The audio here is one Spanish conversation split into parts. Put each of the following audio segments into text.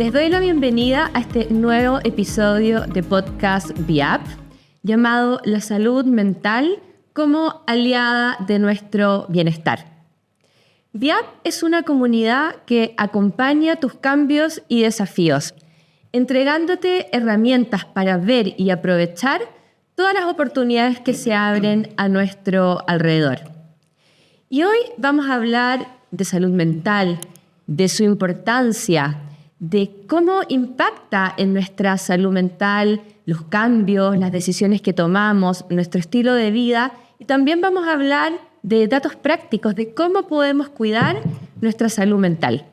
Les doy la bienvenida a este nuevo episodio de podcast BIAP, llamado La Salud Mental como aliada de nuestro bienestar. BIAP es una comunidad que acompaña tus cambios y desafíos, entregándote herramientas para ver y aprovechar todas las oportunidades que se abren a nuestro alrededor. Y hoy vamos a hablar de salud mental, de su importancia, de cómo impacta en nuestra salud mental los cambios, las decisiones que tomamos, nuestro estilo de vida. Y también vamos a hablar de datos prácticos de cómo podemos cuidar nuestra salud mental.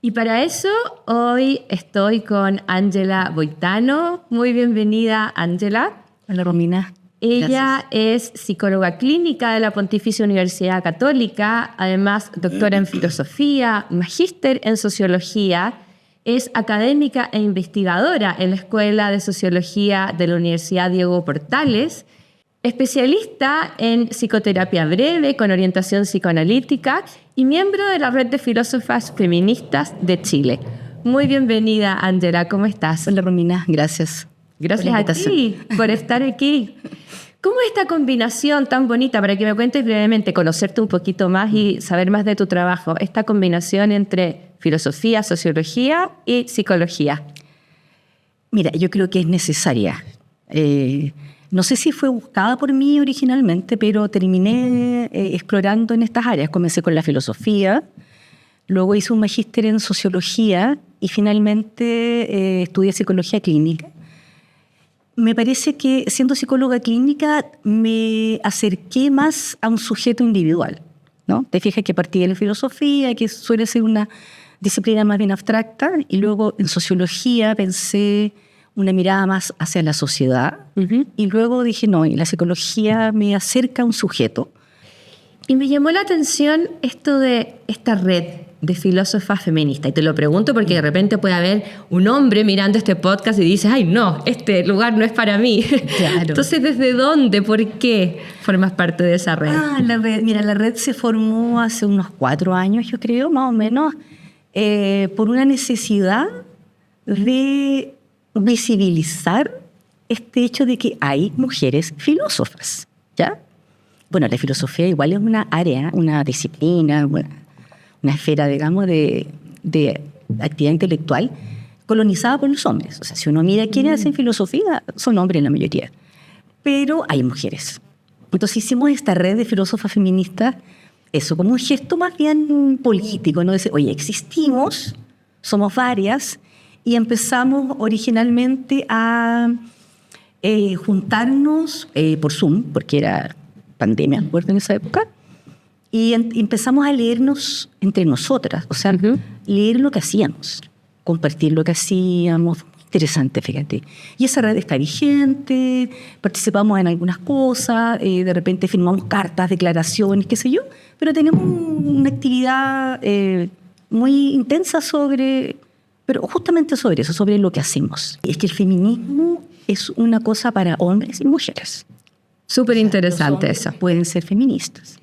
Y para eso hoy estoy con Ángela Boitano. Muy bienvenida, Ángela. Hola, Romina. Ella es psicóloga clínica de la Pontificia Universidad Católica, además doctora en filosofía, magíster en sociología, es académica e investigadora en la Escuela de Sociología de la Universidad Diego Portales, especialista en psicoterapia breve con orientación psicoanalítica y miembro de la Red de Filósofas Feministas de Chile. Muy bienvenida, Ángela, ¿cómo estás? Hola, Romina, gracias. Gracias a ti por estar aquí. ¿Cómo es esta combinación tan bonita, para que me cuentes brevemente, conocerte un poquito más y saber más de tu trabajo, esta combinación entre filosofía, sociología y psicología? Mira, yo creo que es necesaria. No sé si fue buscada por mí originalmente, pero terminé explorando en estas áreas. Comencé con la filosofía, luego hice un magíster en sociología y finalmente estudié psicología clínica. Me parece que siendo psicóloga clínica me acerqué más a un sujeto individual, ¿no? Te fijas que partí de la filosofía, que suele ser una disciplina más bien abstracta, y luego en sociología pensé una mirada más hacia la sociedad, y luego dije, no, la psicología me acerca a un sujeto. Y me llamó la atención esto de esta red de filósofas feministas. Y te lo pregunto porque de repente puede haber un hombre mirando este podcast y dice, ay, no, este lugar no es para mí. Claro. Entonces, ¿desde dónde? ¿Por qué formas parte de esa red? La red, mira, la red se formó hace unos 4 años, yo creo, más o menos, por una necesidad de visibilizar este hecho de que hay mujeres filósofas, ¿ya? Bueno, la filosofía igual es una área, una disciplina, una esfera, digamos, de actividad intelectual colonizada por los hombres. O sea, si uno mira quiénes hacen filosofía, son hombres en la mayoría. Pero hay mujeres. Entonces hicimos esta red de filósofas feministas, eso como un gesto más bien político, ¿no? Decir, oye, existimos, somos varias, y empezamos originalmente a juntarnos por Zoom, porque era pandemia, recuerdo, en esa época, y empezamos a leernos entre nosotras, o sea, leer lo que hacíamos, compartir lo que hacíamos. Interesante, fíjate. Y esa red está vigente, participamos en algunas cosas, de repente firmamos cartas, declaraciones, qué sé yo, pero tenemos una actividad muy intensa pero justamente sobre eso, sobre lo que hacemos. Es que el feminismo es una cosa para hombres y mujeres. Súper interesante eso. Pueden ser feministas.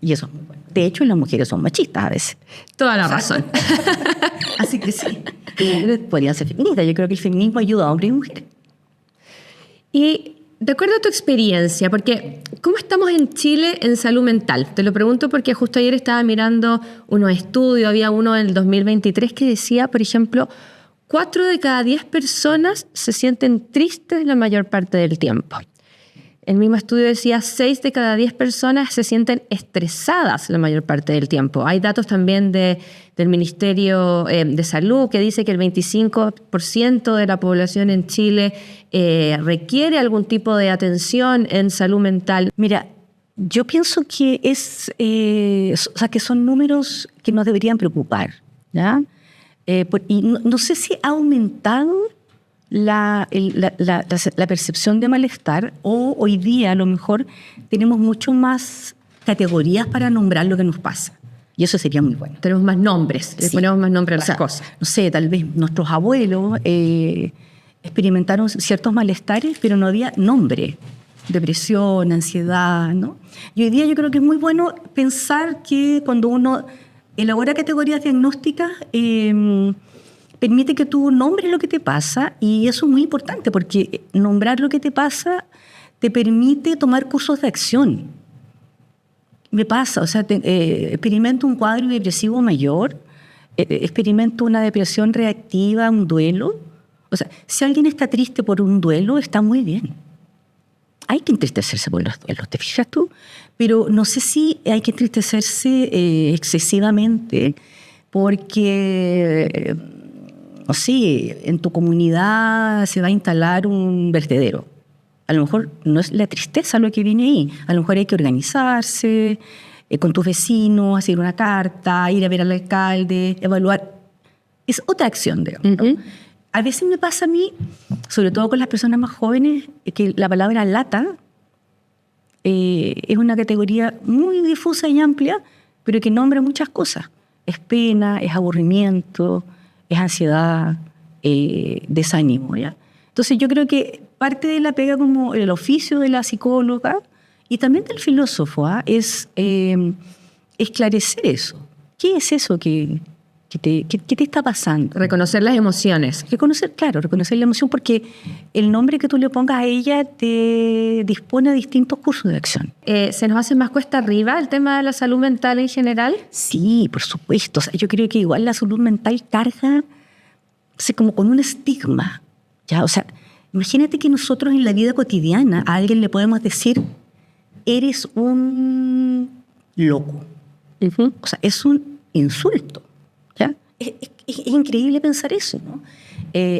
Y eso. De hecho, las mujeres son machistas a veces. Toda la razón. Así que sí. Podrían ser feministas. Yo creo que el feminismo ayuda a hombres y mujeres. Y de acuerdo a tu experiencia, porque ¿cómo estamos en Chile en salud mental? Te lo pregunto porque justo ayer estaba mirando unos estudios. Había uno en el 2023 que decía, por ejemplo, 4 de cada 10 personas se sienten tristes la mayor parte del tiempo. El mismo estudio decía 6 de cada 10 personas se sienten estresadas la mayor parte del tiempo. Hay datos también del Ministerio de Salud que dice que el 25% de la población en Chile requiere algún tipo de atención en salud mental. Mira, yo pienso que que son números que nos deberían preocupar, ¿ya? Y no sé si ha aumentado la percepción de malestar, o hoy día a lo mejor tenemos mucho más categorías para nombrar lo que nos pasa. Y eso sería muy bueno. Tenemos más nombres, le ponemos más nombre a las cosas. No sé, tal vez nuestros abuelos experimentaron ciertos malestares, pero no había nombre. Depresión, ansiedad, ¿no? Y hoy día yo creo que es muy bueno pensar que cuando uno elabora categorías diagnósticas, permite que tú nombres lo que te pasa, y eso es muy importante porque nombrar lo que te pasa te permite tomar cursos de acción. Me pasa, o sea, experimento un cuadro depresivo mayor, experimento una depresión reactiva, un duelo. O sea, si alguien está triste por un duelo, está muy bien. Hay que entristecerse por los duelos, ¿te fijas tú? Pero no sé si hay que entristecerse excesivamente porque, no sé, en tu comunidad se va a instalar un vertedero. A lo mejor no es la tristeza lo que viene ahí. A lo mejor hay que organizarse con tus vecinos, hacer una carta, ir a ver al alcalde, evaluar. Es otra acción, digamos, ¿no? A veces me pasa a mí, sobre todo con las personas más jóvenes, que la palabra lata es una categoría muy difusa y amplia, pero que nombra muchas cosas. Es pena, es aburrimiento, es ansiedad, desánimo, ¿ya? Entonces yo creo que parte de la pega como el oficio de la psicóloga y también del filósofo es esclarecer eso. ¿Qué es eso que te está pasando? Reconocer las emociones. Reconocer la emoción, porque el nombre que tú le pongas a ella te dispone de distintos cursos de acción. ¿Se nos hace más cuesta arriba el tema de la salud mental en general? Sí, por supuesto. O sea, yo creo que igual la salud mental carga, o sea, como con un estigma, ¿ya? O sea, imagínate que nosotros en la vida cotidiana a alguien le podemos decir, eres un loco. O sea, es un insulto, ¿ya? Es increíble pensar eso, ¿no?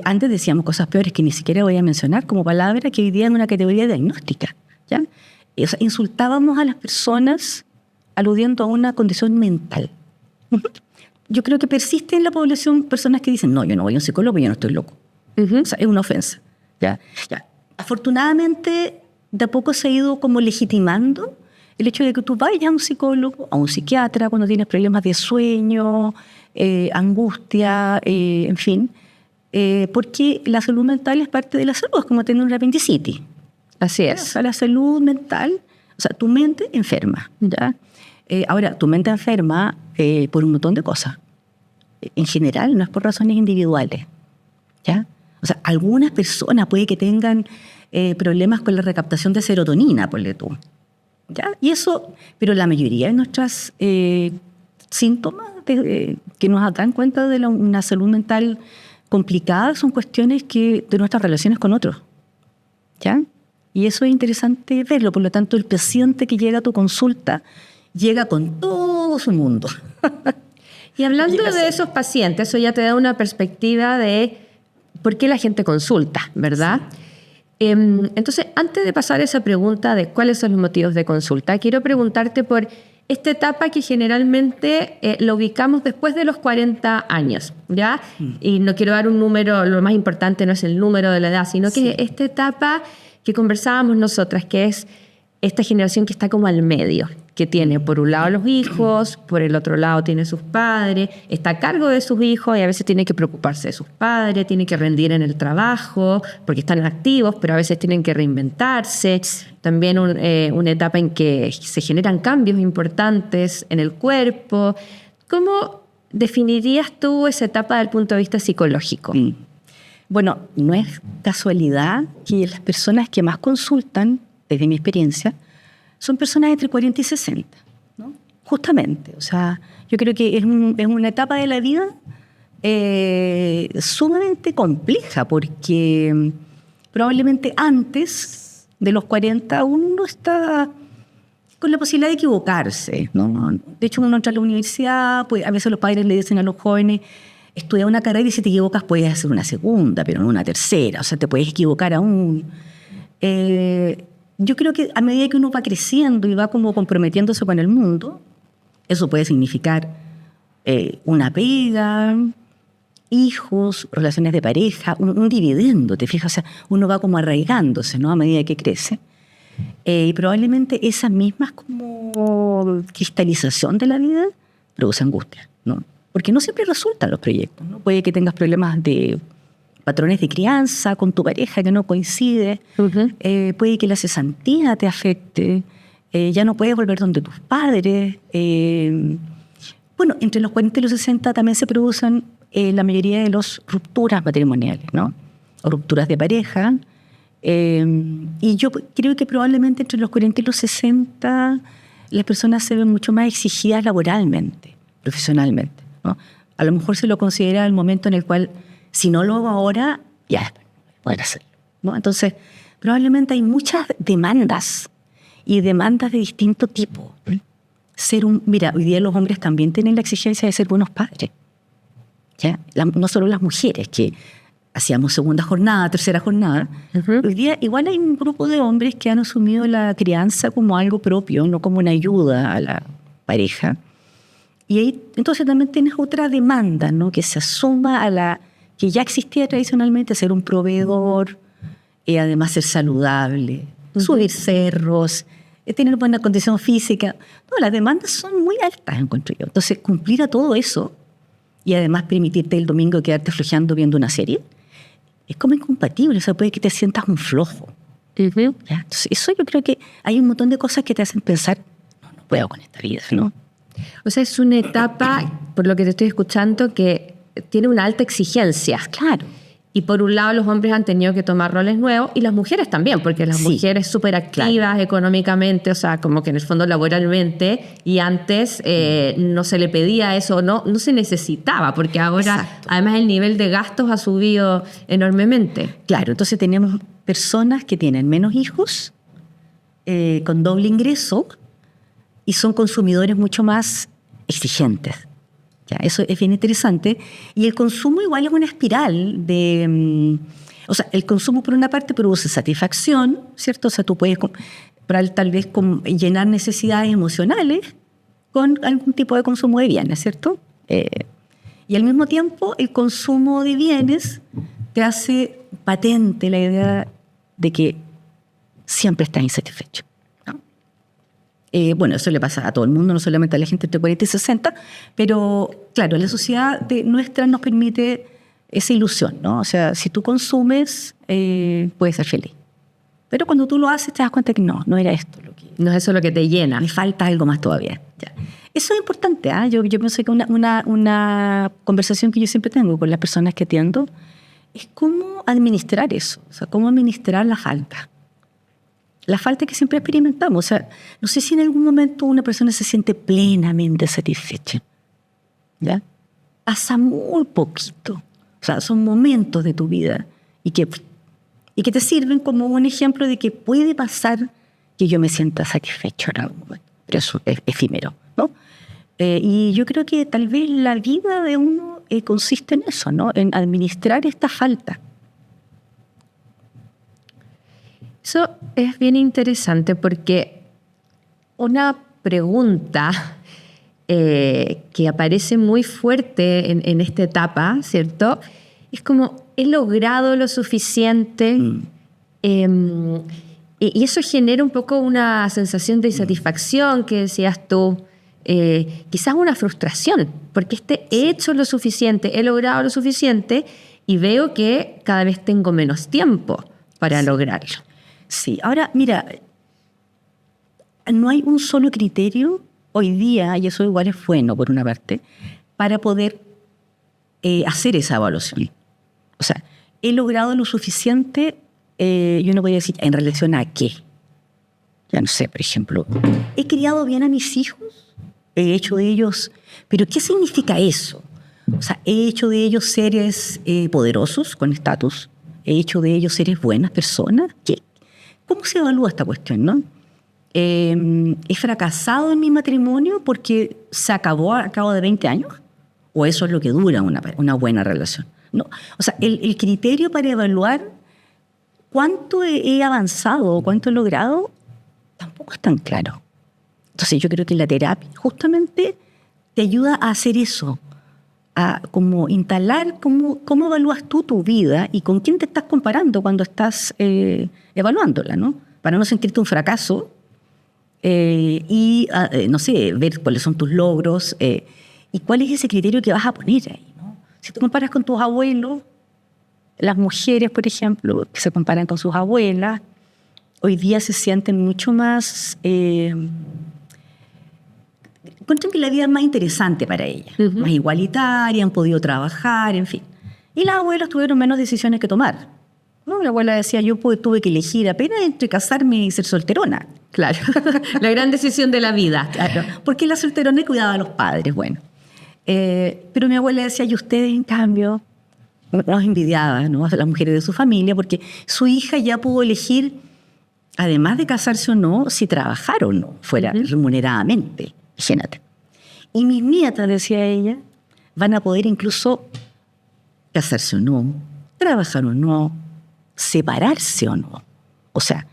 Antes decíamos cosas peores que ni siquiera voy a mencionar como palabra que hoy día en una categoría diagnóstica, ¿ya? O sea, insultábamos a las personas aludiendo a una condición mental. Yo creo que persiste en la población personas que dicen, no, yo no voy a un psicólogo, yo no estoy loco. O sea, es una ofensa. ¿Ya? Afortunadamente, de a poco se ha ido como legitimando el hecho de que tú vayas a un psicólogo, a un psiquiatra, cuando tienes problemas de sueño, angustia, en fin, porque la salud mental es parte de la salud, es como tener un apendicitis. Así es. O sea, la salud mental, o sea, tu mente enferma, ¿ya? Ahora, tu mente enferma por un montón de cosas. En general, no es por razones individuales, ¿ya? O sea, algunas personas puede que tengan problemas con la recaptación de serotonina, ponle tú, ¿ya? Y eso, pero la mayoría de nuestros síntomas que nos dan cuenta de una salud mental complicada son cuestiones de nuestras relaciones con otros, ¿ya? Y eso es interesante verlo. Por lo tanto, el paciente que llega a tu consulta llega con todo su mundo. Y hablando de esos pacientes, eso ya te da una perspectiva de por qué la gente consulta, ¿verdad? Sí. Entonces, antes de pasar a esa pregunta de cuáles son los motivos de consulta, quiero preguntarte por esta etapa que generalmente lo ubicamos después de los 40 años, ¿ya? Y no quiero dar un número, lo más importante no es el número de la edad, sino que esta etapa que conversábamos nosotras, que es esta generación que está como al medio, que tiene por un lado los hijos, por el otro lado tiene sus padres, está a cargo de sus hijos y a veces tiene que preocuparse de sus padres, tiene que rendir en el trabajo porque están activos, pero a veces tienen que reinventarse. También una etapa en que se generan cambios importantes en el cuerpo. ¿Cómo definirías tú esa etapa desde el punto de vista psicológico? Bueno, no es casualidad que las personas que más consultan, desde mi experiencia, son personas entre 40 y 60, ¿no? Justamente, o sea, yo creo que es una etapa de la vida sumamente compleja, porque probablemente antes de los 40 uno está con la posibilidad de equivocarse, ¿no? De hecho, uno entra a la universidad, pues, a veces los padres le dicen a los jóvenes, estudia una carrera y si te equivocas puedes hacer una segunda, pero no una tercera, o sea, te puedes equivocar aún. Yo creo que a medida que uno va creciendo y va como comprometiéndose con el mundo, eso puede significar una pega, hijos, relaciones de pareja, un dividendo, ¿te fijas? O sea, uno va como arraigándose, ¿no? A medida que crece. Y probablemente esa misma como cristalización de la vida produce angustia, ¿no? Porque no siempre resultan los proyectos, ¿no? Puede que tengas problemas de patrones de crianza con tu pareja que no coincide, puede que la cesantía te afecte, ya no puedes volver donde tus padres. Bueno, entre los 40 y los 60 también se producen la mayoría de las rupturas matrimoniales, ¿no? O rupturas de pareja. Y yo creo que probablemente entre los 40 y los 60 las personas se ven mucho más exigidas laboralmente, profesionalmente, ¿no? A lo mejor se lo considera el momento en el cual, si no lo hago ahora, ya, poder hacerlo, ¿no? Entonces, probablemente hay muchas demandas y demandas de distinto tipo. Mira, hoy día los hombres también tienen la exigencia de ser buenos padres, ¿ya? No solo las mujeres, que hacíamos segunda jornada, tercera jornada. Hoy día igual hay un grupo de hombres que han asumido la crianza como algo propio, no como una ayuda a la pareja. Y ahí entonces también tienes otra demanda, ¿no? Que se asuma a la que ya existía tradicionalmente, ser un proveedor, además ser saludable, subir cerros, tener buena condición física. No, las demandas son muy altas, encuentro yo. Entonces, cumplir a todo eso y además permitirte el domingo quedarte flojeando viendo una serie, es como incompatible. O sea, puede que te sientas un flojo. ¿Ya? Entonces, eso yo creo que hay un montón de cosas que te hacen pensar, no puedo con esta vida, ¿no? O sea, es una etapa, por lo que te estoy escuchando, que tiene una alta exigencia. Claro. Y por un lado los hombres han tenido que tomar roles nuevos y las mujeres también, porque las mujeres súper activas económicamente, o sea, como que en el fondo laboralmente, y antes no se le pedía eso, no se necesitaba, porque ahora además el nivel de gastos ha subido enormemente. Claro, entonces tenemos personas que tienen menos hijos, con doble ingreso, y son consumidores mucho más exigentes. Ya, eso es bien interesante. Y el consumo igual es una espiral de... o sea, el consumo por una parte produce satisfacción, ¿cierto? O sea, tú puedes tal vez llenar necesidades emocionales con algún tipo de consumo de bienes, ¿cierto? Y al mismo tiempo el consumo de bienes te hace patente la idea de que siempre estás insatisfecho. Bueno, eso le pasa a todo el mundo, no solamente a la gente entre 40 y 60, pero claro, la sociedad nuestra nos permite esa ilusión, ¿no? O sea, si tú consumes, puedes ser feliz. Pero cuando tú lo haces te das cuenta que no era esto lo que... No es eso lo que te llena. Me falta algo más todavía. Ya. Eso es importante, ¿eh? Yo pienso que una conversación que yo siempre tengo con las personas que atiendo es cómo administrar eso, o sea, cómo administrar la falta. La falta que siempre experimentamos. O sea, no sé si en algún momento una persona se siente plenamente satisfecha. ¿Ya? Pasa muy poquito. O sea, son momentos de tu vida y que te sirven como un ejemplo de que puede pasar que yo me sienta satisfecho en algún momento. Pero eso es efímero, ¿no? Y yo creo que tal vez la vida de uno consiste en eso, ¿no? En administrar esta falta. Eso es bien interesante porque una pregunta que aparece muy fuerte en esta etapa, ¿cierto? Es como, ¿he logrado lo suficiente? Y eso genera un poco una sensación de insatisfacción que decías tú, quizás una frustración, porque he hecho lo suficiente, he logrado lo suficiente y veo que cada vez tengo menos tiempo para lograrlo. Sí, ahora, mira, no hay un solo criterio hoy día, y eso igual es bueno por una parte, para poder hacer esa evaluación. O sea, he logrado lo suficiente, yo no voy a decir en relación a qué. Ya no sé, por ejemplo, he criado bien a mis hijos, he hecho de ellos, pero ¿qué significa eso? O sea, he hecho de ellos seres poderosos, con estatus, he hecho de ellos seres buenas personas. ¿Cómo se evalúa esta cuestión, no? ¿He fracasado en mi matrimonio porque se acabó al cabo de 20 años? ¿O eso es lo que dura una buena relación? No. O sea, el criterio para evaluar cuánto he avanzado o cuánto he logrado tampoco es tan claro. Entonces yo creo que la terapia justamente te ayuda a hacer eso, a como instalar cómo evalúas tú tu vida y con quién te estás comparando cuando estás evaluándola, ¿no? Para no sentirte un fracaso y, no sé, ver cuáles son tus logros y cuál es ese criterio que vas a poner ahí, ¿no? Si tú comparas con tus abuelos, las mujeres, por ejemplo, que se comparan con sus abuelas, hoy día se sienten mucho más encuentran que la vida es más interesante para ella, más igualitaria, han podido trabajar, en fin. Y las abuelas tuvieron menos decisiones que tomar, ¿no? La abuela decía, yo tuve que elegir apenas entre casarme y ser solterona. Claro, la gran decisión de la vida. Claro, porque la solterona cuidaba a los padres, bueno. Pero mi abuela decía, y ustedes, en cambio, nos envidiaba, ¿no?, a las mujeres de su familia, porque su hija ya pudo elegir, además de casarse o no, si trabajar o no, fuera remuneradamente. Imagínate. Y mis nietas, decía ella, van a poder incluso casarse o no, trabajar o no, separarse o no. O sea,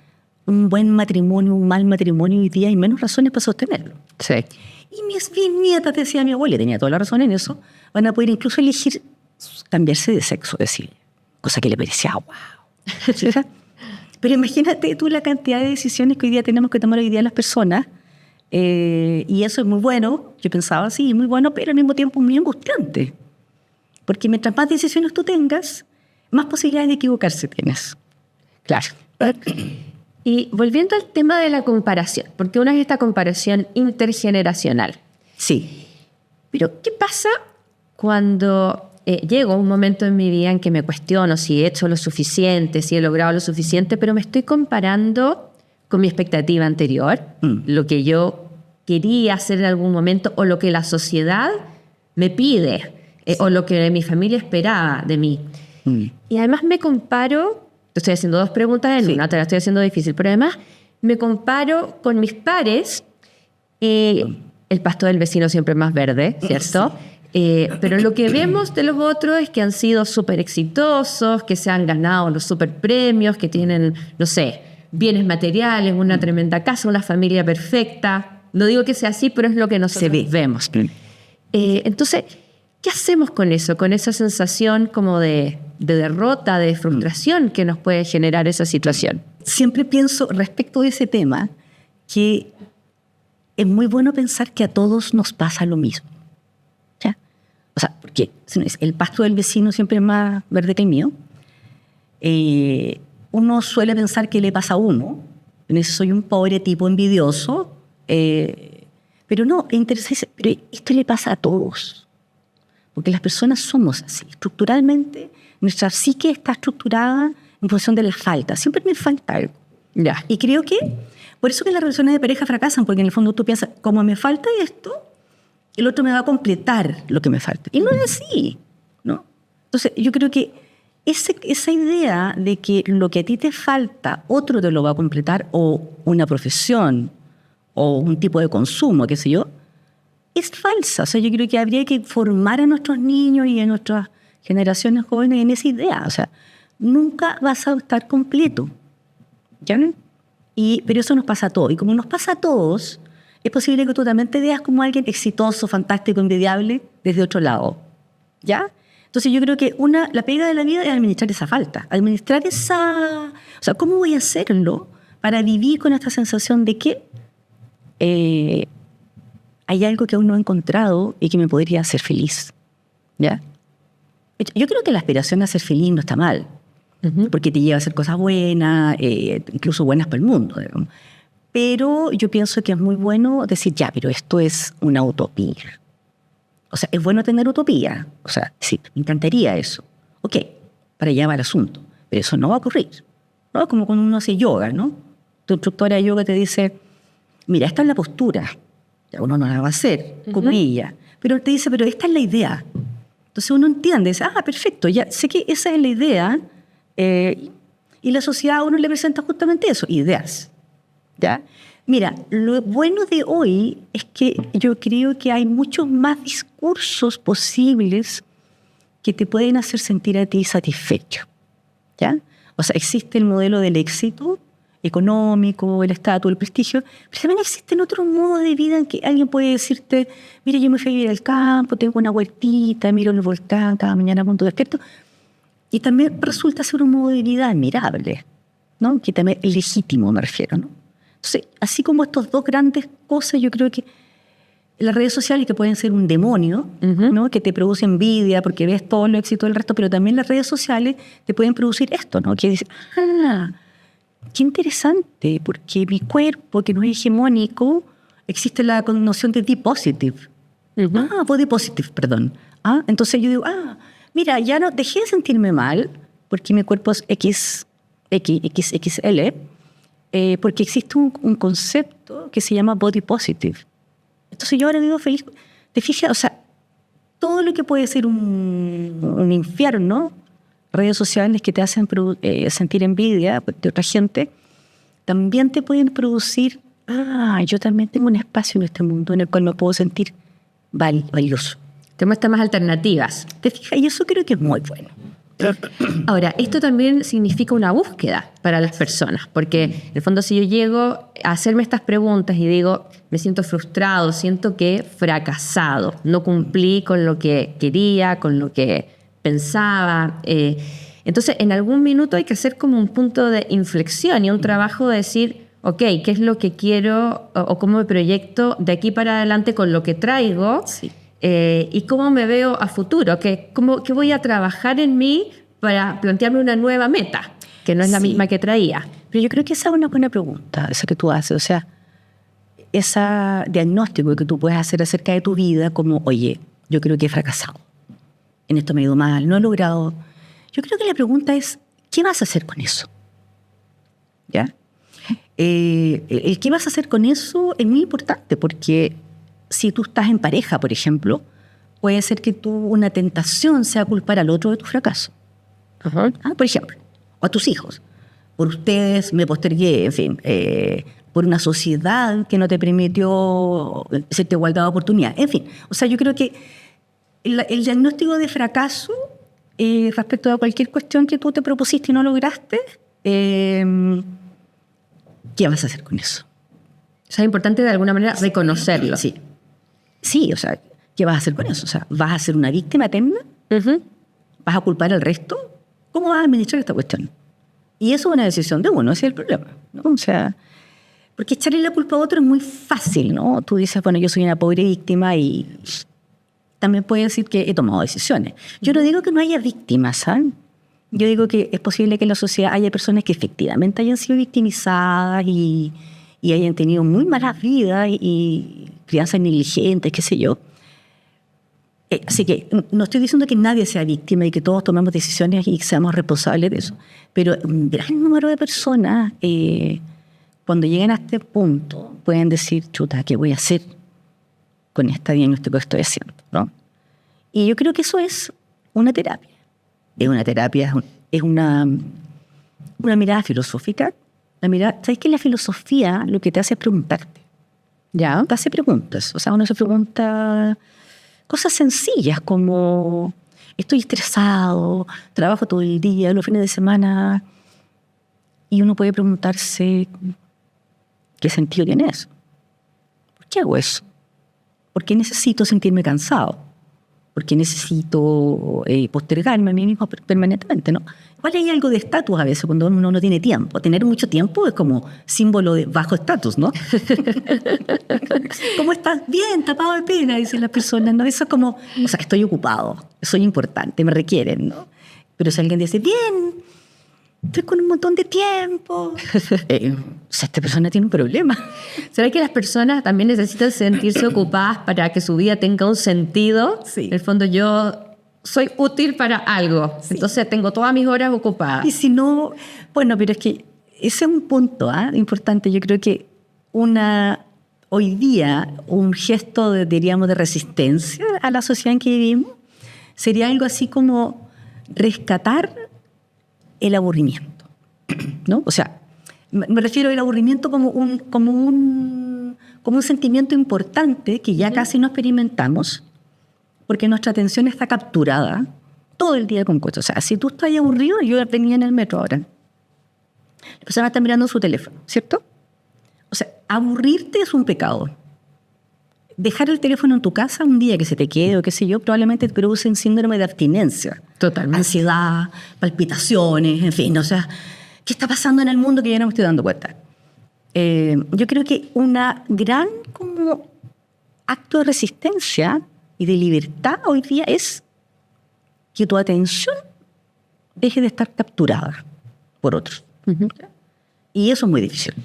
un buen matrimonio, un mal matrimonio, hoy día hay menos razones para sostenerlo. Sí. Y mis nietas, decía mi abuela, y tenía toda la razón en eso, van a poder incluso elegir cambiarse de sexo, decir, cosa que le parecía wow. ¿Sí? Pero imagínate tú la cantidad de decisiones que hoy día tenemos que tomar hoy día las personas, y eso es muy bueno, yo pensaba así, muy bueno, pero al mismo tiempo muy angustiante. Porque mientras más decisiones tú tengas, más posibilidades de equivocarse tienes. Claro. Y volviendo al tema de la comparación, porque una es esta comparación intergeneracional. Sí. Pero, ¿qué pasa cuando llego a un momento en mi vida en que me cuestiono si he hecho lo suficiente, si he logrado lo suficiente, pero me estoy comparando con mi expectativa anterior, lo que yo quería hacer en algún momento o lo que la sociedad me pide o lo que mi familia esperaba de mí? Y además me comparo, te estoy haciendo dos preguntas en una, te la estoy haciendo difícil, pero además me comparo con mis pares. El pasto del vecino siempre es más verde, ¿cierto? Pero lo que vemos de los otros es que han sido súper exitosos, que se han ganado los súper premios, que tienen, no sé, bienes materiales, una tremenda casa, una familia perfecta. No digo que sea así, pero es lo que nosotros vemos. Entonces, ¿qué hacemos con eso? Con esa sensación como de derrota, de frustración que nos puede generar esa situación. Siempre pienso respecto de ese tema que es muy bueno pensar que a todos nos pasa lo mismo. ¿Ya? O sea, porque el pasto del vecino siempre es más verde que el mío. Uno suele pensar que le pasa a uno. En eso soy un pobre tipo envidioso. Pero no, es interesante. Pero esto le pasa a todos. Porque las personas somos así. Estructuralmente, nuestra psique está estructurada en función de la falta. Siempre me falta algo. Ya. Y creo que por eso que las relaciones de pareja fracasan, porque en el fondo tú piensas, como me falta esto, el otro me va a completar lo que me falta. Y no es así, ¿no? Entonces, yo creo que esa idea de que lo que a ti te falta, otro te lo va a completar, o una profesión, o un tipo de consumo, qué sé yo, es falsa. O sea, yo creo que habría que formar a nuestros niños y a nuestras generaciones jóvenes en esa idea. O sea, nunca vas a estar completo. ¿Ya? Pero eso nos pasa a todos. Y como nos pasa a todos, es posible que tú también te veas como alguien exitoso, fantástico, envidiable, desde otro lado. ¿Ya? Entonces yo creo que la pega de la vida es administrar esa falta. Administrar esa... O sea, ¿cómo voy a hacerlo para vivir con esta sensación de que hay algo que aún no he encontrado y que me podría hacer feliz? ¿Ya? Yo creo que la aspiración a ser feliz no está mal. Porque te lleva a hacer cosas buenas, incluso buenas para el mundo. Digamos. Pero yo pienso que es muy bueno decir, ya, pero esto es una utopía. O sea, es bueno tener utopía. O sea, sí, me encantaría eso. Ok, para allá va el asunto. Pero eso no va a ocurrir. ¿No? Como cuando uno hace yoga, ¿no? Tu instructora de yoga te dice, mira, esta es la postura. Ya uno no la va a hacer como ella. Pero te dice, pero esta es la idea. Entonces uno entiende, dice, perfecto, ya sé que esa es la idea. Y la sociedad a uno le presenta justamente eso, ideas. ¿Ya? Mira, lo bueno de hoy es que yo creo que hay muchos más discursos posibles que te pueden hacer sentir a ti satisfecho. ¿Ya? O sea, existe el modelo del éxito económico, el estatus, el prestigio, pero también existen otros modos de vida en que alguien puede decirte, mira, yo me fui a vivir al campo, tengo una huertita, miro el volcán, cada mañana cuando despierto. Y también resulta ser un modo de vida admirable, ¿no? Que también es legítimo, me refiero, ¿no? Entonces, así como estas dos grandes cosas, yo creo que las redes sociales, que pueden ser un demonio, ¿no? Que te produce envidia porque ves todo el éxito del resto, pero también las redes sociales te pueden producir esto, ¿no? Que dices, qué interesante, porque mi cuerpo, que no es hegemónico, existe la noción de D-positive. Body positive, perdón. Entonces yo digo, mira, ya no dejé de sentirme mal porque mi cuerpo es XXL, porque existe un concepto que se llama body positive. Entonces yo ahora vivo feliz. ¿Te fijas? O sea, todo lo que puede ser un infierno, redes sociales que te hacen sentir envidia de otra gente, también te pueden producir, yo también tengo un espacio en este mundo en el cual me puedo sentir valioso. Te muestra más alternativas. ¿Te fijas? Y eso creo que es muy bueno. Ahora, esto también significa una búsqueda para las personas, porque en el fondo si yo llego a hacerme estas preguntas y digo, me siento frustrado, siento que he fracasado, no cumplí con lo que quería, con lo que pensaba, entonces en algún minuto hay que hacer como un punto de inflexión y un trabajo de decir, ok, ¿qué es lo que quiero o cómo me proyecto de aquí para adelante con lo que traigo? Sí. Y cómo me veo a futuro, ¿qué voy a trabajar en mí para plantearme una nueva meta, que no es la misma que traía? Pero yo creo que esa es una buena pregunta, esa que tú haces. O sea, ese diagnóstico que tú puedes hacer acerca de tu vida, como, oye, yo creo que he fracasado, en esto me he ido mal, no he logrado. Yo creo que la pregunta es, ¿qué vas a hacer con eso? ¿Ya? El qué vas a hacer con eso es muy importante, porque si tú estás en pareja, por ejemplo, puede ser que una tentación sea culpar al otro de tu fracaso. Por ejemplo, o a tus hijos. Por ustedes me postergué, en fin, por una sociedad que no te permitió cierta igualdad de oportunidad. En fin, o sea, yo creo que el diagnóstico de fracaso respecto a cualquier cuestión que tú te propusiste y no lograste, ¿qué vas a hacer con eso? O sea, es importante de alguna manera reconocerlo. Sí, o sea, ¿qué vas a hacer con eso? O sea, ¿vas a ser una víctima eterna? ¿Vas a culpar al resto? ¿Cómo vas a administrar esta cuestión? Y eso es una decisión de uno, ese es el problema, ¿no? O sea, porque echarle la culpa a otro es muy fácil, ¿no? Tú dices, bueno, yo soy una pobre víctima y también puedes decir que he tomado decisiones. Yo no digo que no haya víctimas, ¿saben? Yo digo que es posible que en la sociedad haya personas que efectivamente hayan sido victimizadas y hayan tenido muy malas vidas y crianzas negligentes, qué sé yo. Así que no estoy diciendo que nadie sea víctima y que todos tomemos decisiones y seamos responsables de eso. Pero un gran número de personas, cuando llegan a este punto, pueden decir, chuta, ¿qué voy a hacer con este diagnóstico que estoy haciendo? ¿No? Y yo creo que eso es una terapia. Es una terapia, es una mirada filosófica. ¿Sabes que la filosofía lo que te hace es preguntarte? ¿Ya? Te hace preguntas. O sea, uno se pregunta cosas sencillas como estoy estresado, trabajo todo el día, los fines de semana. Y uno puede preguntarse ¿qué sentido tiene eso? ¿Por qué hago eso? ¿Por qué necesito sentirme cansado? ¿Por qué necesito postergarme a mí mismo permanentemente? ¿No? Igual hay algo de estatus a veces cuando uno no tiene tiempo. Tener mucho tiempo es como símbolo de bajo estatus, ¿no? ¿Cómo estás? Bien, tapado de pena, dicen las personas, ¿no? Eso es como, o sea, estoy ocupado, soy importante, me requieren, ¿no? Pero si alguien dice, bien, estoy con un montón de tiempo, o sea, esta persona tiene un problema. ¿Será que las personas también necesitan sentirse ocupadas para que su vida tenga un sentido? Sí. En el fondo yo soy útil para algo, entonces tengo todas mis horas ocupadas. Y si no, bueno, pero es que ese es un punto importante. Yo creo que hoy día un gesto, diríamos, de resistencia a la sociedad en que vivimos sería algo así como rescatar el aburrimiento, ¿no? O sea, me refiero al aburrimiento como un sentimiento importante que ya casi no experimentamos porque nuestra atención está capturada todo el día con cosas. O sea, si tú estás aburrido, yo venía en el metro ahora. La persona está mirando su teléfono, ¿cierto? O sea, aburrirte es un pecado. Dejar el teléfono en tu casa un día que se te quede o qué sé yo, probablemente te produce un síndrome de abstinencia. Totalmente. Ansiedad, palpitaciones, en fin. O sea, ¿qué está pasando en el mundo que ya no me estoy dando cuenta? Yo creo que una gran como acto de resistencia y de libertad hoy día es que tu atención deje de estar capturada por otros. Y eso es muy difícil.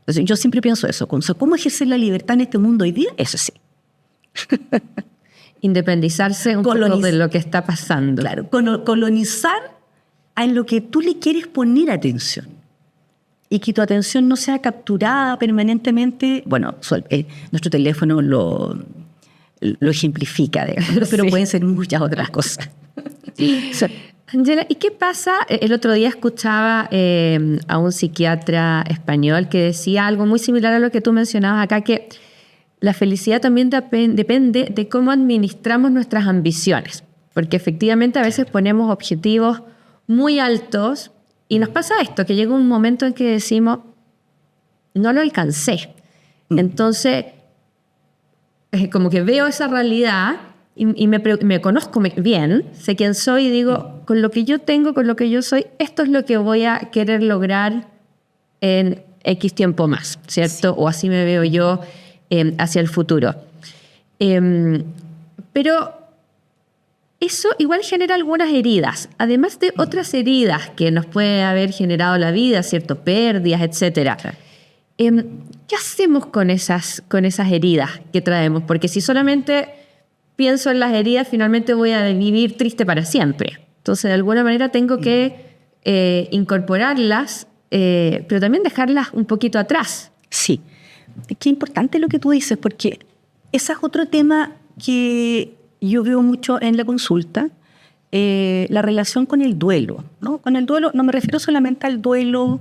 Entonces, yo siempre pienso eso. ¿Cómo ejercer la libertad en este mundo hoy día? Eso sí. Independizarse un poco de lo que está pasando. Claro, colonizar a lo que tú le quieres poner atención. Y que tu atención no sea capturada permanentemente. Bueno, nuestro teléfono lo ejemplifica, digamos, pero pueden ser muchas otras cosas. Ángela, ¿y qué pasa? El otro día escuchaba a un psiquiatra español que decía algo muy similar a lo que tú mencionabas acá, que la felicidad también depende de cómo administramos nuestras ambiciones, porque efectivamente a veces ponemos objetivos muy altos y nos pasa esto, que llega un momento en que decimos, no lo alcancé. Entonces, como que veo esa realidad y me conozco bien, sé quién soy y digo, con lo que yo tengo, con lo que yo soy, esto es lo que voy a querer lograr en X tiempo más, ¿cierto? Sí. O así me veo yo hacia el futuro. Pero eso igual genera algunas heridas, además de otras heridas que nos puede haber generado la vida, ¿cierto? Pérdidas, etc. ¿Qué hacemos con esas heridas que traemos? Porque si solamente pienso en las heridas, finalmente voy a vivir triste para siempre. Entonces, de alguna manera tengo que incorporarlas, pero también dejarlas un poquito atrás. Sí. Qué importante lo que tú dices, porque ese es otro tema que yo veo mucho en la consulta, la relación con el duelo, ¿no? Con el duelo no me refiero solamente al duelo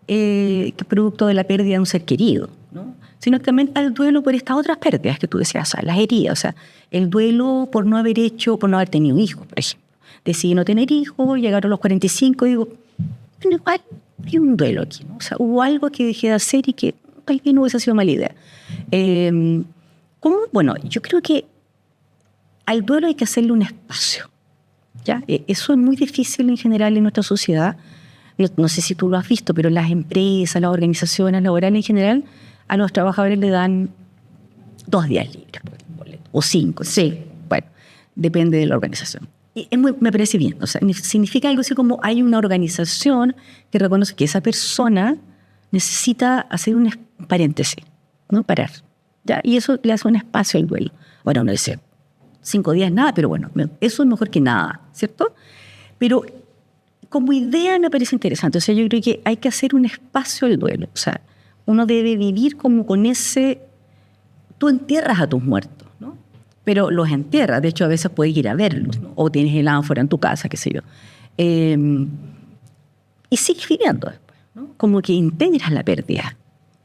que es producto de la pérdida de un ser querido, ¿no? Sino también al duelo por estas otras pérdidas que tú decías, o sea, las heridas, o sea, el duelo por no haber tenido hijos, por ejemplo. Decidí no tener hijos, llegaron a los 45 y digo, pero igual hay un duelo aquí, ¿no? O sea, hubo algo que dejé de hacer y que tal vez no hubiese sido mala idea. Bueno, yo creo que al duelo hay que hacerle un espacio, ¿ya? Eso es muy difícil en general en nuestra sociedad. No sé si tú lo has visto, pero las empresas, las organizaciones laborales en general, a los trabajadores le dan 2 días libres, o 5. Sí. Bueno, depende de la organización. Y me parece bien. O sea, significa algo así como hay una organización que reconoce que esa persona necesita hacer un paréntesis, ¿no? Parar, ¿ya? Y eso le hace un espacio al duelo. Bueno, uno dice, 5 días nada, pero bueno, eso es mejor que nada, ¿cierto? Pero como idea me parece interesante. O sea, yo creo que hay que hacer un espacio al duelo. O sea, uno debe vivir como con ese... Tú entierras a tus muertos, ¿no? Pero los entierras. De hecho, a veces puedes ir a verlos, ¿no? O tienes el ánfora en tu casa, qué sé yo. Y sigues viviendo después, ¿no? Como que integras la pérdida.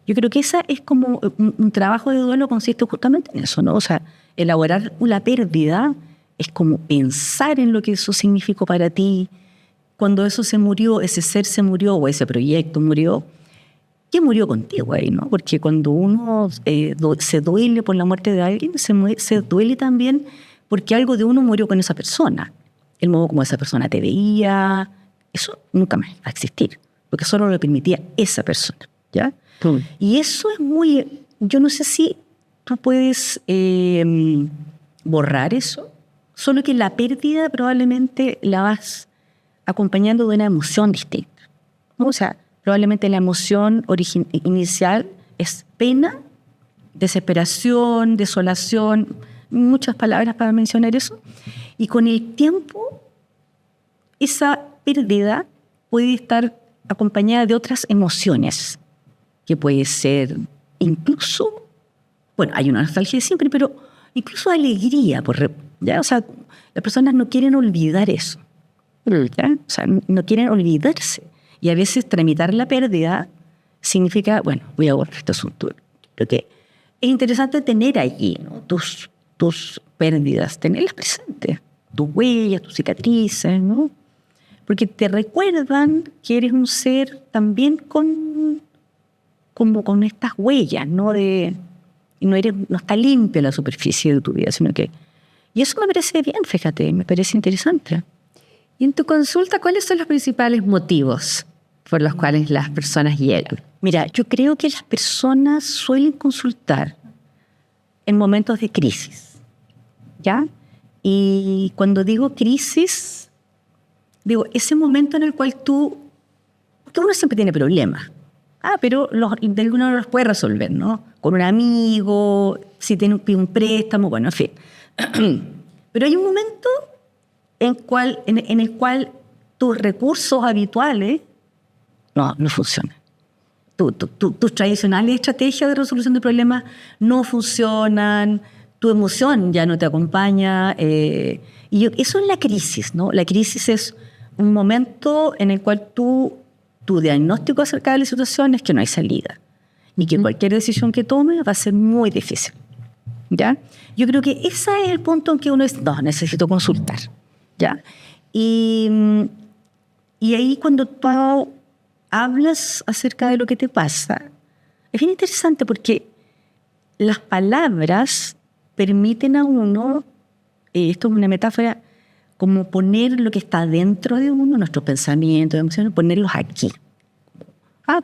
Yo creo que esa es como un trabajo de duelo, consiste justamente en eso, ¿no? O sea, elaborar la pérdida es como pensar en lo que eso significó para ti. Cuando eso se murió, ese ser se murió o ese proyecto murió, ¿qué murió contigo ahí, no? Porque cuando uno se duele por la muerte de alguien, se duele también porque algo de uno murió con esa persona. El modo como esa persona te veía, eso nunca más va a existir, porque solo lo permitía esa persona, ¿ya? Y eso es muy... Yo no sé si tú puedes borrar eso, solo que la pérdida probablemente la vas acompañando de una emoción distinta. O sea, probablemente la emoción inicial es pena, desesperación, desolación, muchas palabras para mencionar eso. Y con el tiempo, esa pérdida puede estar acompañada de otras emociones, que puede ser incluso, bueno, hay una nostalgia siempre, pero incluso alegría, ¿ya? O sea, las personas no quieren olvidar eso, ¿ya? O sea, no quieren olvidarse. Y a veces tramitar la pérdida significa, bueno, voy a borrar este asunto. Creo que es interesante tener allí, ¿no? tus pérdidas, tenerlas presentes, tus huellas, tus cicatrices, ¿no? Porque te recuerdan que eres un ser también con estas huellas, ¿no? Y no está limpia la superficie de tu vida, sino que... Y eso me parece bien, fíjate, me parece interesante. Y en tu consulta, ¿cuáles son los principales motivos por los cuales las personas llegan? Mira, yo creo que las personas suelen consultar en momentos de crisis, ¿ya? Y cuando digo crisis, digo ese momento en el cual porque uno siempre tiene problemas. Pero de alguna manera los puede resolver, ¿no? Con un amigo, si tiene un préstamo, bueno, en fin. Pero hay un momento en el cual tus recursos habituales no funcionan. Tus tradicionales estrategias de resolución de problemas no funcionan, tu emoción ya no te acompaña. Y eso es la crisis, ¿no? La crisis es un momento en el cual tu diagnóstico acerca de la situación es que no hay salida y que cualquier decisión que tomes va a ser muy difícil, ¿ya? Yo creo que ese es el punto en que uno dice, no, necesito consultar, ¿ya? Y ahí cuando tú hablas acerca de lo que te pasa, es bien interesante porque las palabras permiten a uno, esto es una metáfora, como poner lo que está dentro de uno, nuestros pensamientos, emociones, ponerlos aquí.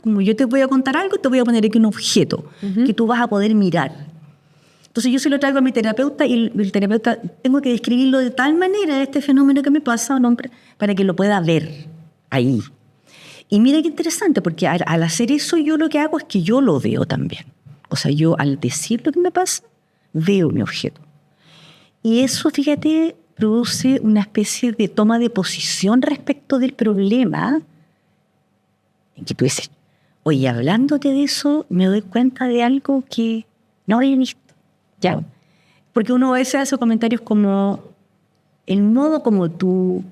Como yo te voy a contar algo, te voy a poner aquí un objeto que tú vas a poder mirar. Entonces yo se lo traigo a mi terapeuta y el terapeuta tengo que describirlo de tal manera, este fenómeno que me pasa, para que lo pueda ver ahí. Y mira qué interesante, porque al hacer eso yo lo que hago es que yo lo veo también. O sea, yo al decir lo que me pasa, veo mi objeto. Y eso, fíjate, produce una especie de toma de posición respecto del problema, en que tú dices, oye, hablándote de eso, me doy cuenta de algo que no había visto. ¿Ya? Porque uno a veces hace comentarios como el modo como tú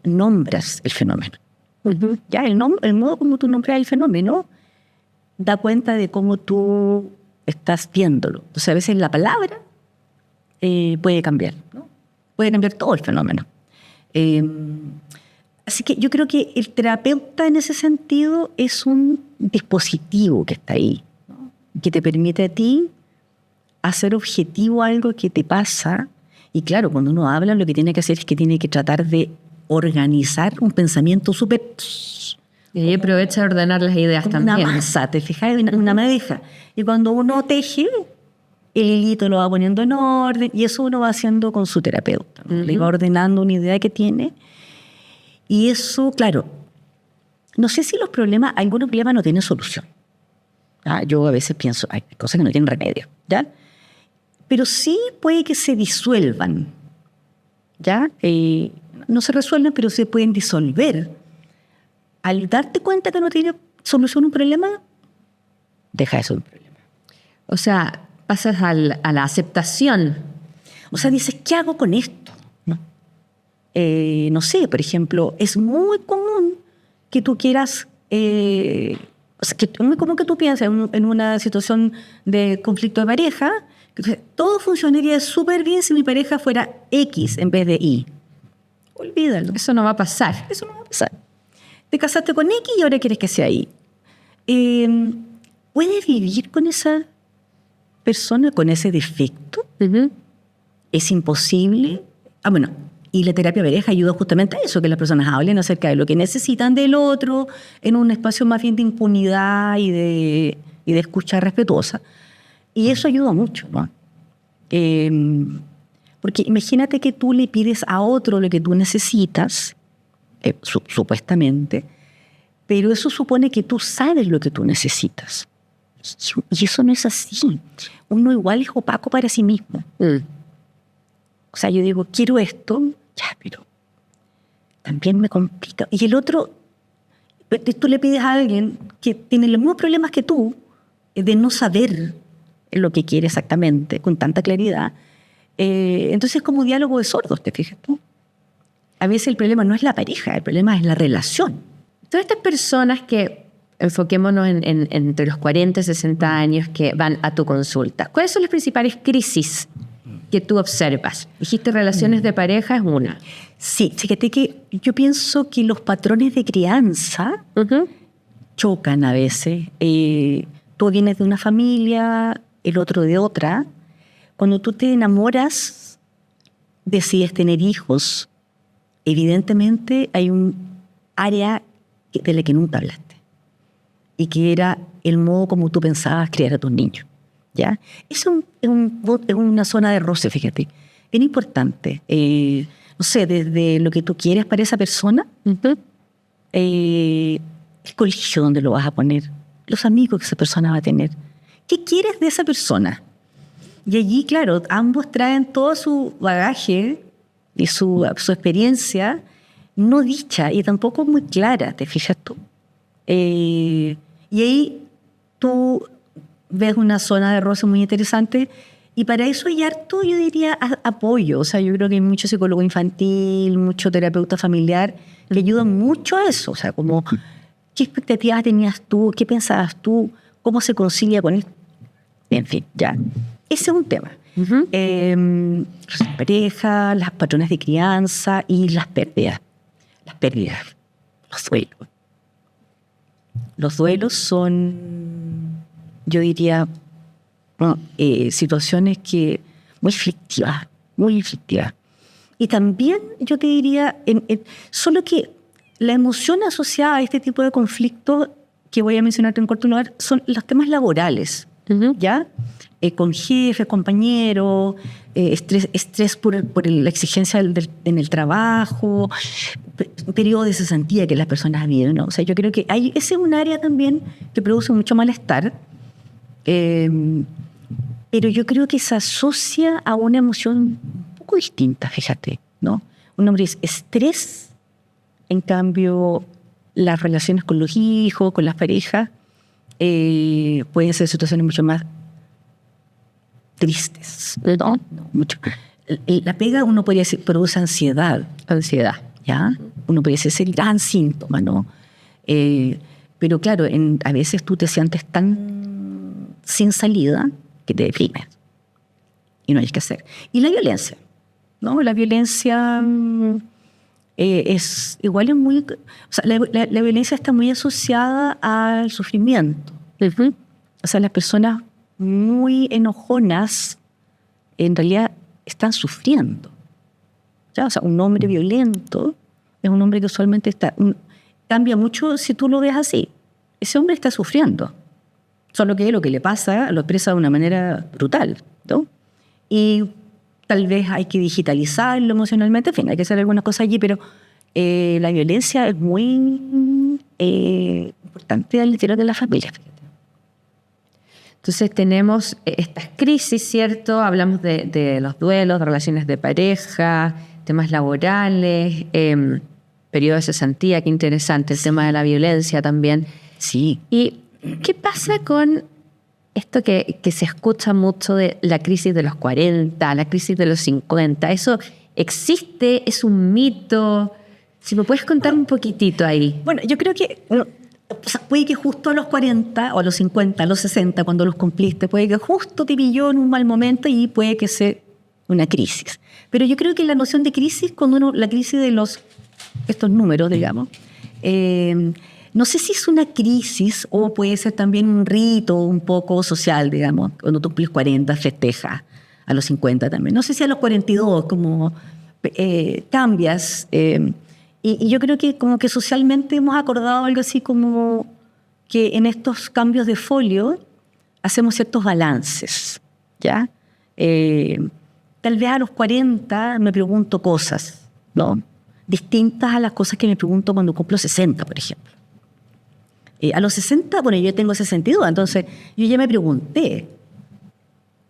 nombras el fenómeno. ¿Ya? El modo como tú nombras el fenómeno da cuenta de cómo tú estás viéndolo. Entonces, a veces la palabra puede cambiar, ¿no? Puede cambiar todo el fenómeno. Así que yo creo que el terapeuta en ese sentido es un dispositivo que está ahí, ¿no? Que te permite a ti hacer objetivo algo que te pasa. Y claro, cuando uno habla, lo que tiene que hacer es que tiene que tratar de organizar un pensamiento súper... Y ahí aprovecha a ordenar las ideas también. Una masa, ¿te fijas? Una madeja. Y cuando uno teje, el hilito lo va poniendo en orden y eso uno va haciendo con su terapeuta, ¿no? Le va ordenando una idea que tiene. Y eso, claro, no sé si algunos problemas no tienen solución. Yo a veces pienso, hay cosas que no tienen remedio, ¿ya? Pero sí puede que se disuelvan, ¿ya? No se resuelven, pero se pueden disolver. Al darte cuenta que no tiene solución un problema, deja eso un problema. O sea, pasas a la aceptación. O sea, dices, ¿qué hago con esto? No sé, por ejemplo, es muy común que tú quieras... o sea, que es muy común que tú pienses en una situación de conflicto de pareja, que todo funcionaría súper bien si mi pareja fuera X en vez de Y. Olvídalo. Eso no va a pasar. Eso no va a pasar. Te casaste con X y ahora quieres que sea Y. ¿Puedes vivir con esa persona, con ese defecto? ¿Es imposible? Bueno, y la terapia pareja ayuda justamente a eso, que las personas hablen acerca de lo que necesitan del otro en un espacio más bien de impunidad y de escucha respetuosa. Y eso ayuda mucho, ¿no? Porque imagínate que tú le pides a otro lo que tú necesitas, supuestamente, pero eso supone que tú sabes lo que tú necesitas. Y eso no es así. Uno igual es opaco para sí mismo. O sea, yo digo, quiero esto, ya, pero también me complica. Y el otro, tú le pides a alguien que tiene los mismos problemas que tú, de no saber lo que quiere exactamente, con tanta claridad. Entonces es como un diálogo de sordos, ¿te fijas tú? A veces el problema no es la pareja, el problema es la relación. Todas estas personas que, enfoquémonos entre los 40 y 60 años que van a tu consulta, ¿cuáles son las principales crisis que tú observas? Dijiste relaciones de pareja es una. Sí, fíjate que yo pienso que los patrones de crianza chocan a veces. Tú vienes de una familia, el otro de otra. Cuando tú te enamoras, decides tener hijos, evidentemente hay un área de la que nunca hablaste y que era el modo como tú pensabas criar a tus niños, ¿ya? Eso es una zona de roce, fíjate, bien importante. No sé, desde lo que tú quieres para esa persona, el colegio donde lo vas a poner, los amigos que esa persona va a tener. ¿Qué quieres de esa persona? Y allí, claro, ambos traen todo su bagaje y su experiencia no dicha y tampoco muy clara, ¿te fijas tú? Y ahí tú ves una zona de roce muy interesante y para eso hay harto, yo diría, apoyo. O sea, yo creo que hay mucho psicólogo infantil, mucho terapeuta familiar que ayudan mucho a eso. O sea, como, ¿qué expectativas tenías tú? ¿Qué pensabas tú? ¿Cómo se concilia con esto? En fin, ya. Ese es un tema. Uh-huh. Las parejas, las patrones de crianza y las pérdidas. Las pérdidas, los duelos. Los duelos son, yo diría, situaciones que muy aflictivas, muy aflictivas. Y también yo te diría, solo que la emoción asociada a este tipo de conflictos que voy a mencionarte en corto lugar son los temas laborales, Uh-huh. ¿ya? Con jefes, compañeros, estrés por la exigencia en el trabajo, periodos de cesantía que las personas viven, ¿no? O sea, yo creo que ese es un área también que produce mucho malestar, pero yo creo que se asocia a una emoción un poco distinta, fíjate, ¿no? Un hombre dice estrés, en cambio, las relaciones con los hijos, con las parejas, pueden ser situaciones mucho más tristes, ¿no? Mucho. La pega, uno podría decir, produce ansiedad, ¿ya? Uno podría decir, es el gran síntoma, ¿no? Pero claro, a veces tú te sientes tan sin salida que te deprimes y no hay que hacer. Y la violencia, ¿no? La violencia es muy... O sea, la violencia está muy asociada al sufrimiento. Uh-huh. O sea, las personas muy enojonas en realidad están sufriendo. ¿Ya? O sea, un hombre violento es un hombre que usualmente cambia mucho si tú lo ves así. Ese hombre está sufriendo. Solo que lo que le pasa lo expresa de una manera brutal, ¿no? Y tal vez hay que digitalizarlo emocionalmente, en fin, hay que hacer algunas cosas allí, pero la violencia es muy importante al interior de la familia. Entonces tenemos estas crisis, ¿cierto? Hablamos de los duelos, de relaciones de pareja, temas laborales, periodo de cesantía, qué interesante, el tema de la violencia también. Sí. ¿Y qué pasa con esto que se escucha mucho de la crisis de los 40, la crisis de los 50? ¿Eso existe? ¿Es un mito? Si me puedes contar un poquitito ahí. Bueno, yo creo que puede que justo a los 40 o a los 50, a los 60, cuando los cumpliste, puede que justo te pilló en un mal momento y puede que sea una crisis. Pero yo creo que la noción de crisis, la crisis de estos números, digamos, no sé si es una crisis o puede ser también un rito un poco social, digamos, cuando tú cumples 40, festejas, a los 50 también. No sé si a los 42 como cambias. Y yo creo que como que socialmente hemos acordado algo así como que en estos cambios de folio hacemos ciertos balances, ¿ya? Tal vez a los 40 me pregunto cosas, ¿no? Distintas a las cosas que me pregunto cuando cumplo 60, por ejemplo. A los 60, bueno, yo tengo 62, entonces yo ya me pregunté,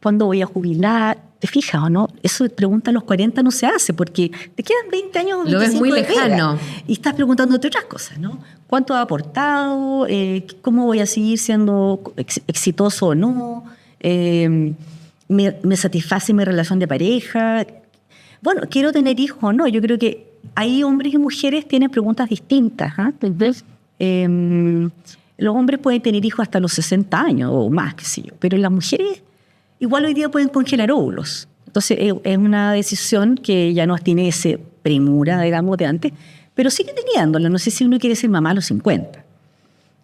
¿cuándo voy a jubilar? ¿Te fijas o no? Eso de pregunta a los 40 no se hace porque te quedan 20 años. Lo ves muy lejano. Y estás preguntándote otras cosas, ¿no? ¿Cuánto ha aportado? ¿Cómo voy a seguir siendo exitoso o no? ¿Me satisface mi relación de pareja? Bueno, ¿quiero tener hijos o no? Yo creo que ahí hombres y mujeres tienen preguntas distintas. Entonces, los hombres pueden tener hijos hasta los 60 años o más, qué sé yo. Pero las mujeres igual hoy día pueden congelar óvulos. Entonces es una decisión que ya no tiene esa premura, digamos, de antes, pero sigue teniéndola. No sé si uno quiere ser mamá a los 50.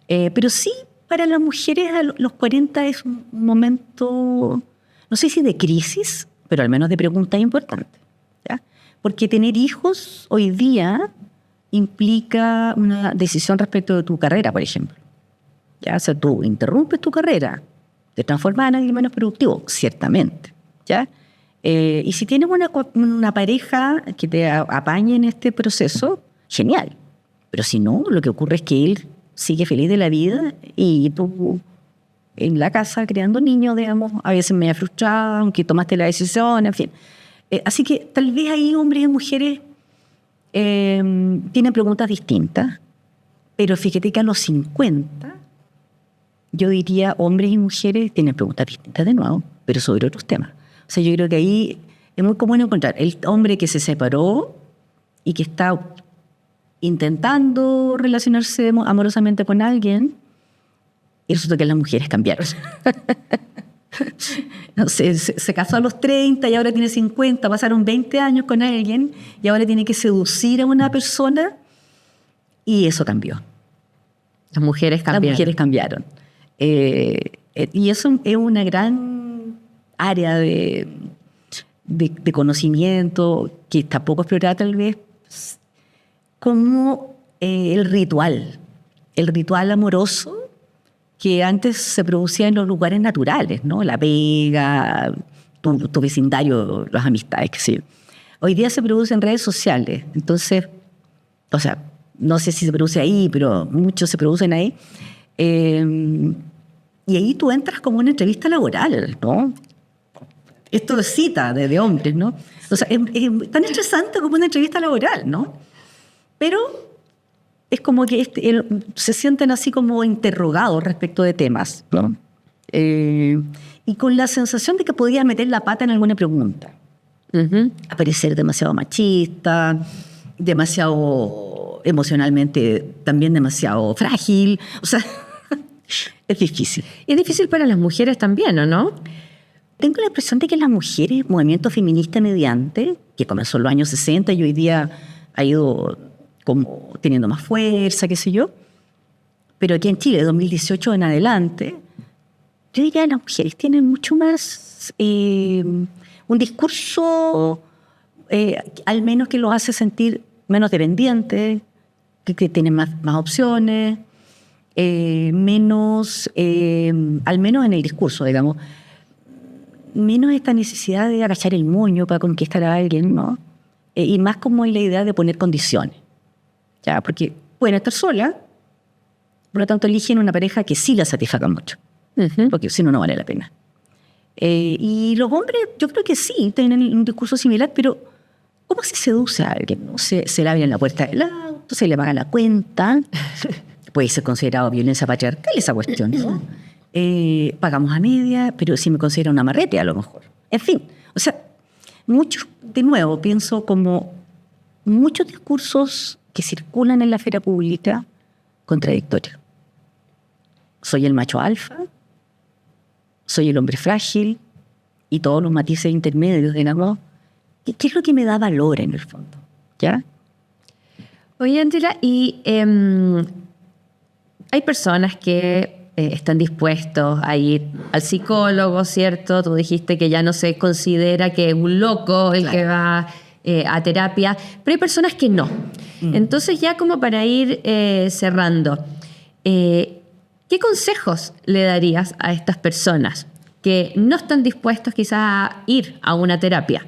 Pero sí, para las mujeres a los 40 es un momento, no sé si de crisis, pero al menos de preguntas importantes, ¿ya? Porque tener hijos hoy día implica una decisión respecto de tu carrera, por ejemplo. ¿Ya? O sea, tú interrumpes tu carrera, te transformas en alguien menos productivo, ciertamente, ¿ya? Y si tienes una pareja que te apañe en este proceso, genial. Pero si no, lo que ocurre es que él sigue feliz de la vida y tú en la casa creando niños, digamos, a veces media frustrada, aunque tomaste la decisión, en fin. Así que tal vez ahí hombres y mujeres tienen preguntas distintas, pero fíjate que a los 50, yo diría hombres y mujeres tienen preguntas distintas de nuevo, pero sobre otros temas. O sea, yo creo que ahí es muy común encontrar el hombre que se separó y que está intentando relacionarse amorosamente con alguien, y resulta que las mujeres cambiaron. Se casó a los 30 y ahora tiene 50, pasaron 20 años con alguien y ahora tiene que seducir a una persona y eso cambió. Las mujeres cambiaron. Las mujeres cambiaron. Y eso es una gran área de conocimiento que está poco explorada tal vez, como el ritual amoroso que antes se producía en los lugares naturales, ¿no? La pega, tu vecindario, las amistades, que sí. Hoy día se produce en redes sociales. Entonces, o sea, no sé si se produce ahí, pero muchos se producen ahí. Y ahí tú entras como una entrevista laboral, ¿no? Esto es cita de hombres, ¿no? O sea, es tan estresante como una entrevista laboral, ¿no? Pero es como que se sienten así como interrogados respecto de temas, ¿no? Y con la sensación de que podías meter la pata en alguna pregunta. Uh-huh. Aparecer demasiado machista, demasiado emocionalmente, también demasiado frágil. O sea, es difícil. Y es difícil para las mujeres también, ¿o no? Tengo la impresión de que las mujeres, movimiento feminista mediante, que comenzó en los años 60 y hoy día ha ido como teniendo más fuerza, qué sé yo. Pero aquí en Chile, de 2018 en adelante, yo diría que las mujeres tienen mucho más un discurso, al menos que los hace sentir menos dependientes, que tienen más opciones, menos, al menos en el discurso, digamos, menos esta necesidad de agachar el moño para conquistar a alguien, ¿no? Y más como en la idea de poner condiciones. ¿Ya? Porque pueden estar solas, por lo tanto eligen una pareja que sí la satisfaga mucho, uh-huh. Porque si no, no vale la pena. Y los hombres, yo creo que sí, tienen un discurso similar, pero ¿cómo se seduce a alguien? ¿No? Se le abren la puerta del auto, se le paga la cuenta, puede ser considerado violencia patriarcal esa cuestión, ¿no? Pagamos a media, pero si me considera un amarrete a lo mejor. En fin, o sea, muchos, de nuevo, pienso como muchos discursos que circulan en la esfera pública contradictorios. Soy el macho alfa, soy el hombre frágil y todos los matices intermedios, digamos. ¿Qué es lo que me da valor en el fondo? ¿Ya? Oye, Ángela, y hay personas que están dispuestos a ir al psicólogo, ¿cierto? Tú dijiste que ya no se considera que es un loco el que va a terapia, pero hay personas que no. Entonces, ya como para ir cerrando, ¿qué consejos le darías a estas personas que no están dispuestos quizás a ir a una terapia?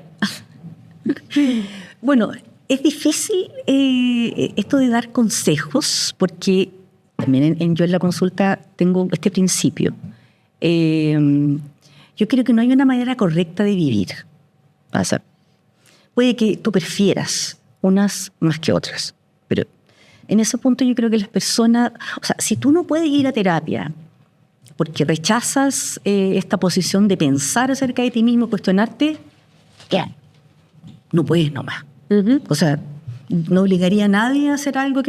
Bueno, es difícil esto de dar consejos, porque también yo en la consulta tengo este principio. Yo creo que no hay una manera correcta de vivir. O sea, puede que tú prefieras unas más que otras, pero en ese punto yo creo que las personas, o sea, si tú no puedes ir a terapia porque rechazas esta posición de pensar acerca de ti mismo, cuestionarte, ¿qué? No puedes nomás. Uh-huh. O sea, no obligaría a nadie a hacer algo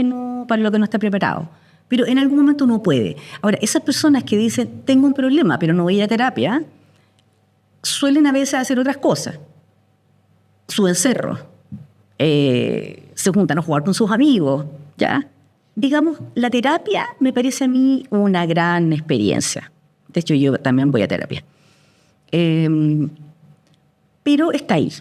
para lo que no está preparado. Pero en algún momento uno puede. Ahora, esas personas que dicen, tengo un problema, pero no voy a terapia, suelen a veces hacer otras cosas. Suben cerros, se juntan a jugar con sus amigos, ¿ya? Digamos, la terapia me parece a mí una gran experiencia. De hecho, yo también voy a terapia. Pero está ahí.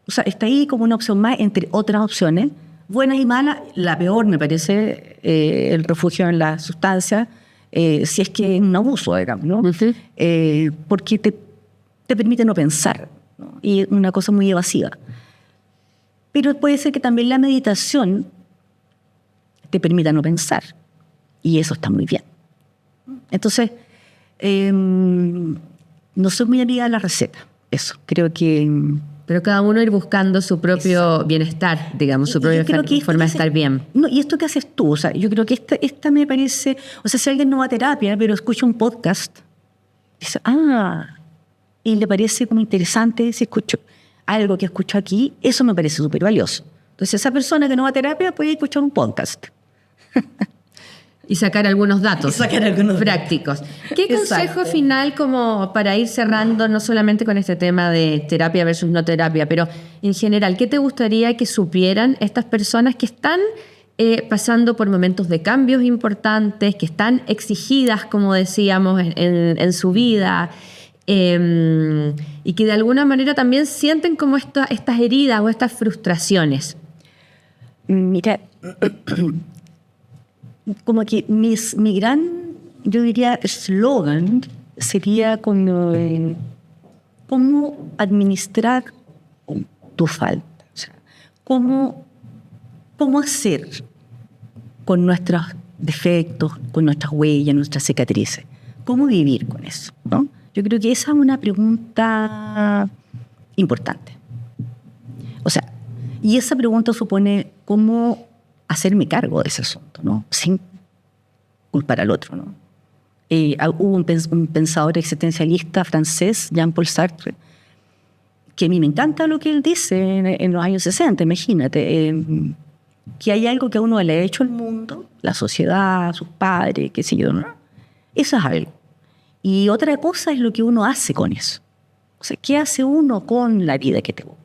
O sea, está ahí como una opción más entre otras opciones, buenas y malas. La peor me parece el refugio en la sustancia, si es que es un abuso, digamos, ¿no? Uh-huh. Porque te permite no pensar, ¿no? Y es una cosa muy evasiva. Pero puede ser que también la meditación te permita no pensar. Y eso está muy bien. Entonces, no soy muy amiga de la receta. Eso, creo que... Pero cada uno ir buscando su propio bienestar, digamos, su propia forma de estar bien. No, y esto que haces tú, o sea, yo creo que esta me parece... O sea, si alguien no va a terapia, pero escucha un podcast, dice, y le parece como interesante si escucho algo que escucho aquí, eso me parece súper valioso. Entonces, esa persona que no va a terapia puede escuchar un podcast. Y sacar algunos datos prácticos. ¿Qué consejo final como para ir cerrando, no solamente con este tema de terapia versus no terapia, pero en general, qué te gustaría que supieran estas personas que están pasando por momentos de cambios importantes, que están exigidas, como decíamos, en su vida, y que de alguna manera también sienten como estas heridas o estas frustraciones? Mira... Como que mi gran, yo diría, eslogan sería como cómo administrar tu falta. O sea, cómo hacer con nuestros defectos, con nuestras huellas, nuestras cicatrices. Cómo vivir con eso, ¿no? Yo creo que esa es una pregunta importante. O sea, y esa pregunta supone cómo hacerme cargo de ese asunto, ¿no? Sin culpar al otro, ¿no? Hubo un pensador existencialista francés, Jean-Paul Sartre, que a mí me encanta lo que él dice en los años 60, imagínate, que hay algo que a uno le ha hecho el mundo, la sociedad, sus padres, qué sé yo, ¿no? Eso es algo. Y otra cosa es lo que uno hace con eso. O sea, ¿qué hace uno con la vida que tuvo?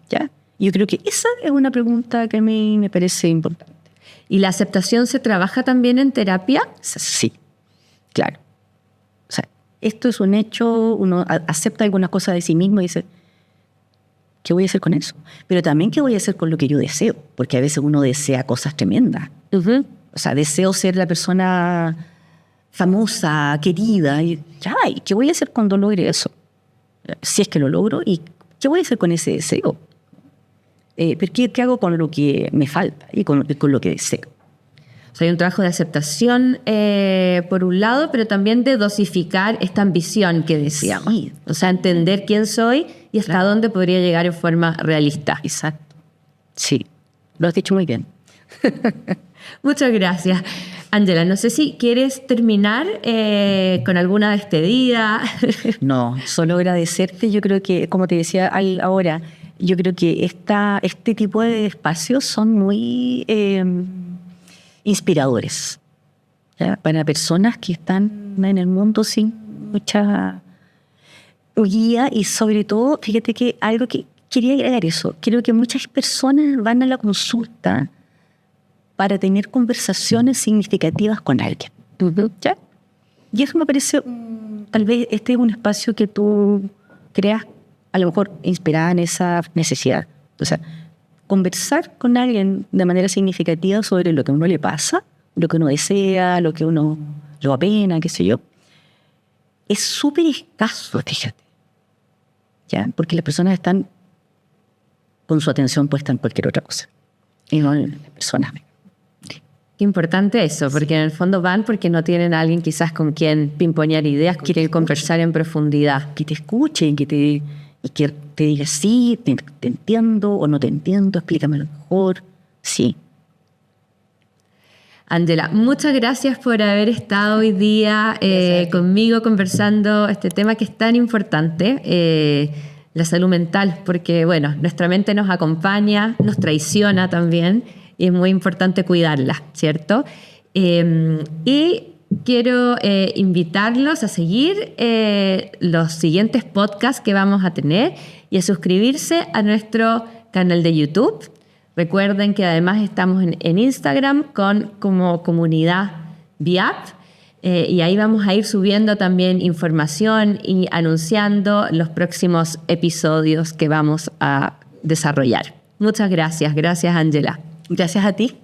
¿Ya? Yo creo que esa es una pregunta que a mí me parece importante. ¿Y la aceptación se trabaja también en terapia? Sí, claro. O sea, esto es un hecho, uno acepta algunas cosas de sí mismo y dice, ¿qué voy a hacer con eso? Pero también, ¿qué voy a hacer con lo que yo deseo? Porque a veces uno desea cosas tremendas. O sea, deseo ser la persona famosa, querida. Y ¿qué voy a hacer cuando logre eso? Si es que lo logro, ¿y qué voy a hacer con ese deseo? ¿Pero qué hago con lo que me falta y con lo que deseo? O sea, hay un trabajo de aceptación por un lado, pero también de dosificar esta ambición que decíamos. Sí. O sea, entender quién soy y hasta dónde podría llegar en forma realista. Exacto. Sí, lo has dicho muy bien. Muchas gracias. Ángela, no sé si quieres terminar con alguna despedida. No, solo agradecerte. Yo creo que, como te decía ahora, yo creo que este tipo de espacios son muy inspiradores, ¿ya? Para personas que están en el mundo sin mucha guía y sobre todo, fíjate que algo que quería agregar eso, creo que muchas personas van a la consulta para tener conversaciones significativas con alguien, ¿ya? Y eso me parece, tal vez este es un espacio que tú creas a lo mejor inspirada en esa necesidad. O sea, conversar con alguien de manera significativa sobre lo que a uno le pasa, lo que uno desea, lo que uno lo apena, qué sé yo, es súper escaso, fíjate. ¿Ya? Porque las personas están con su atención puesta en cualquier otra cosa. Y no en las personas. Qué importante eso, porque en el fondo van porque no tienen a alguien quizás con quien pimponear ideas, quieren conversar en profundidad. Que te escuchen, que te diga sí, te entiendo o no te entiendo, explícamelo mejor. Sí. Ángela, muchas gracias por haber estado hoy día conmigo conversando este tema que es tan importante, la salud mental, porque bueno, nuestra mente nos acompaña, nos traiciona también y es muy importante cuidarla, ¿cierto? Y quiero invitarlos a seguir los siguientes podcasts que vamos a tener y a suscribirse a nuestro canal de YouTube. Recuerden que además estamos en Instagram como comunidad BIAP y ahí vamos a ir subiendo también información y anunciando los próximos episodios que vamos a desarrollar. Muchas gracias. Gracias, Ángela. Gracias a ti.